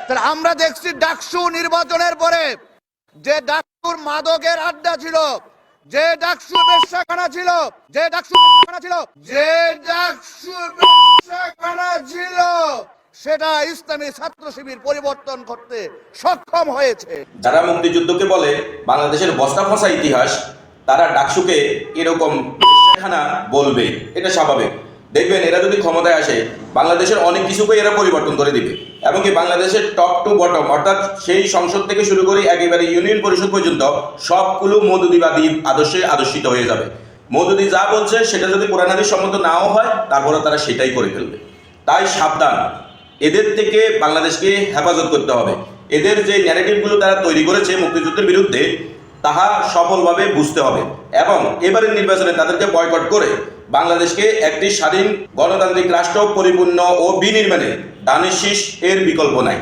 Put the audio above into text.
তাহলে আমরা দেখছি ডাকসু নির্বাচনের পরে যে ডাকসুর মাদকের আড্ডা ছিল, যে ডাকসু বেশ্যাখানা ছিল, যে ডাকসু বেশ্যাখানা ছিল, যে ডাকসু বেশ্যাখানা ছিল, সেটা ইসলামী ছাত্র শিবির পরিবর্তন করতে সক্ষম হয়েছে। যারা মুক্তিযুদ্ধকে বলে বাংলাদেশের বস্তা ফসা ইতিহাস, তারা ডাকসুকে এরকম বেশ্যাখানা বলবে, এটা স্বাভাবিক। দেখবেন এরা যদি ক্ষমতায় আসে বাংলাদেশের অনেক কিছুকে এরা পরিবর্তন করে দিবে, এমনকি বাংলাদেশের টপ টু বটম অর্থাৎ সেই সংসদ থেকে শুরু করে একেবারে ইউনিয়ন পরিষদ পর্যন্ত সবগুলো মওদুদিবাদী আদর্শে আদর্শিত হয়ে যাবে। মওদুদি যা বলছে সেটা যদি কোরআন হাদিস সম্মত নাও হয়, তারপরে তারা সেটাই করে ফেলবে। তাই সাবধান, এদের থেকে বাংলাদেশকে হেফাজত করতে হবে। এদের যে ন্যারেটিভগুলো তারা তৈরি করেছে মুক্তিযুদ্ধের বিরুদ্ধে, তাহা সফলভাবে বুঝতে হবে এবং এবারের নির্বাচনে তাদেরকে বয়কট করে বাংলাদেশকে একটি স্বাধীন গণতান্ত্রিক রাষ্ট্র পরিপূর্ণ ও বিনির্মাণে দানের শীষ এর বিকল্প নাই।